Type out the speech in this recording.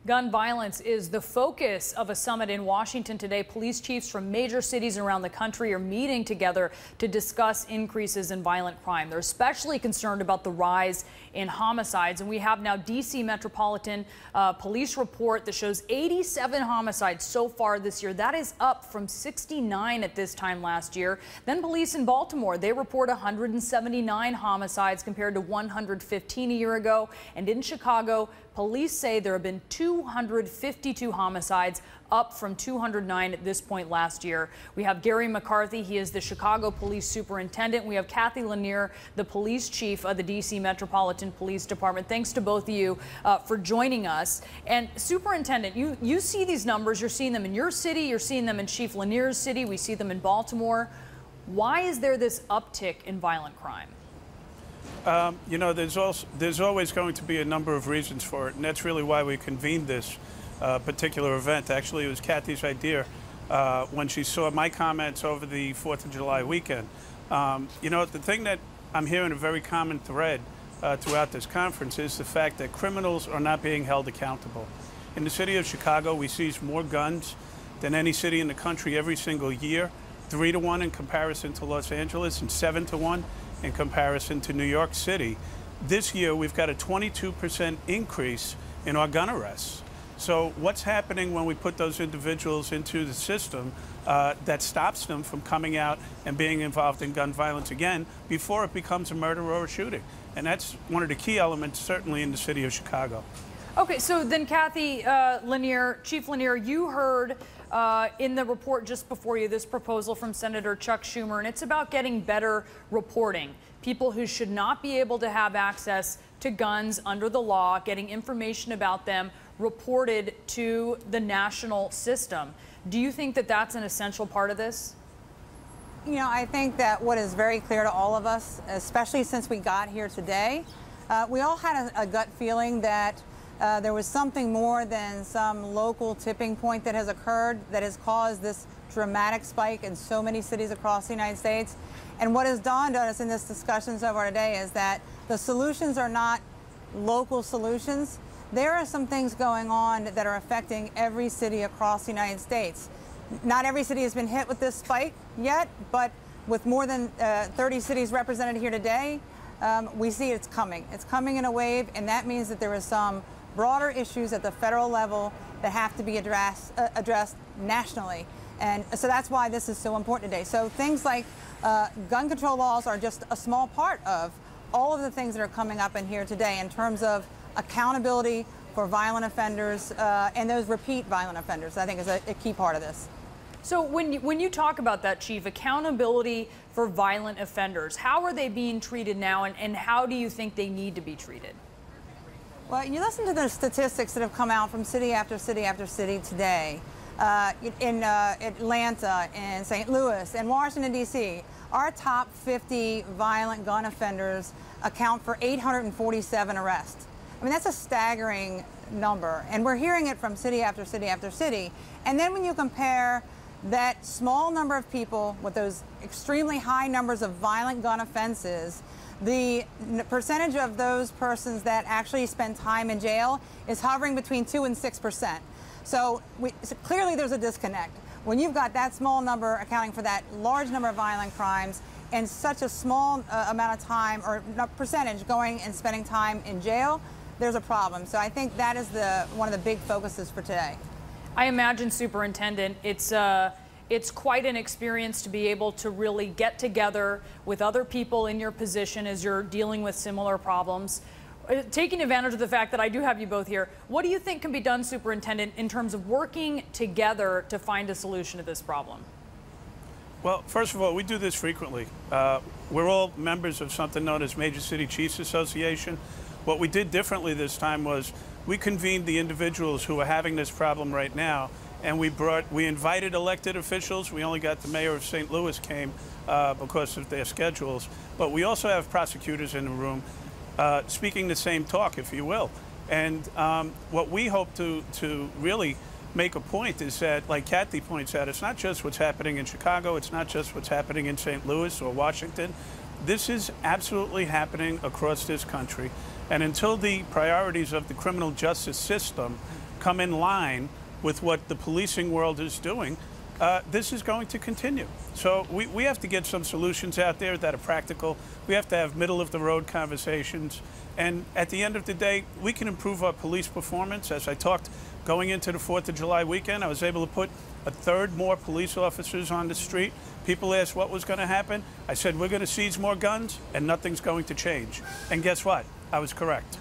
Gun violence is the focus of a summit in Washington today. Police chiefs from major cities around the country are meeting together to discuss increases in violent crime. They're especially concerned about the rise in homicides. And we have now D.C. Metropolitan Police report that shows 87 homicides so far this year. That is up from 69 at this time last year. Then police in Baltimore, they report 179 homicides compared to 115 a year ago. And in Chicago, police say there have been 252 homicides, up from 209 at this point last year. We have Gary McCarthy. He is the Chicago Police Superintendent. We have Cathy Lanier, the police chief of the D.C. Metropolitan Police Department. Thanks to both of you for joining us. And Superintendent, you see these numbers. You're seeing them in your city. You're seeing them in Chief Lanier's city. We see them in Baltimore. Why is there this uptick in violent crime? You know, there's always going to be a number of reasons for it, and that's really why we convened this particular event. Actually, it was Cathy's idea when she saw my comments over the 4th of July weekend. You know, the thing that I'm hearing a very common thread throughout this conference is the fact that criminals are not being held accountable. In the city of Chicago, we seize more guns than any city in the country every single year, 3 to 1 in comparison to Los Angeles and 7 to 1 in comparison to New York City. This year, we've got a 22% increase in our gun arrests. So what's happening when we put those individuals into the system that stops them from coming out and being involved in gun violence again before it becomes a murder or a shooting? And that's one of the key elements, certainly in the city of Chicago. Okay, so then Cathy Lanier, Chief Lanier, you heard in the report just before you this proposal from Senator Chuck Schumer, and it's about getting better reporting. People who should not be able to have access to guns under the law, getting information about them reported to the national system. Do you think that that's an essential part of this? You know, I think that what is very clear to all of us, especially since we got here today, we all had a gut feeling that there was something more than some local tipping point that has occurred that has caused this dramatic spike in so many cities across the United States. And what has dawned on us in this discussion so far today is that the solutions are not local solutions. There are some things going on that are affecting every city across the United States. Not every city has been hit with this spike yet, but with more than 30 cities represented here today, we see it's coming. It's coming in a wave, and that means that there is some broader issues at the federal level that have to be addressed nationally. And so that's why this is so important today. So things like gun control laws are just a small part of all of the things that are coming up in here today in terms of accountability for violent offenders and those repeat violent offenders, I think is a key part of this. So when you talk about that, Chief, accountability for violent offenders, how are they being treated now, and how do you think they need to be treated? Well, you listen to the statistics that have come out from city after city after city today. In Atlanta, in St. Louis, and Washington, D.C., our top 50 violent gun offenders account for 847 arrests. I mean, that's a staggering number, and we're hearing it from city after city after city. And then when you compare that small number of people with those extremely high numbers of violent gun offenses, the percentage of those persons that actually spend time in jail is hovering between 2 and 6%. So clearly there's a disconnect. When you've got that small number accounting for that large number of violent crimes and such a small amount of time or percentage going and spending time in jail, there's a problem. So I think that is one of the big focuses for today. I imagine, Superintendent, it's quite an experience to be able to really get together with other people in your position as you're dealing with similar problems. Taking advantage of the fact that I do have you both here, what do you think can be done, Superintendent, in terms of working together to find a solution to this problem? Well, first of all, we do this frequently. We're all members of something known as Major City Chiefs Association. What we did differently this time was we convened the individuals who are having this problem right now, and we invited elected officials. We only got the mayor of St. Louis came because of their schedules, but we also have prosecutors in the room speaking the same talk, if you will. And what we hope to really make a point is that, like Cathy points out, it's not just what's happening in Chicago, it's not just what's happening in St. Louis or Washington. This is absolutely happening across this country. And until the priorities of the criminal justice system come in line with what the policing world is doing, this is going to continue. So we have to get some solutions out there that are practical. We have to have middle-of-the-road conversations. And at the end of the day, we can improve our police performance. As I talked, going into the 4th of July weekend, I was able to put a third more police officers on the street. People asked what was going to happen. I said, we're going to seize more guns, and nothing's going to change. And guess what? I was correct.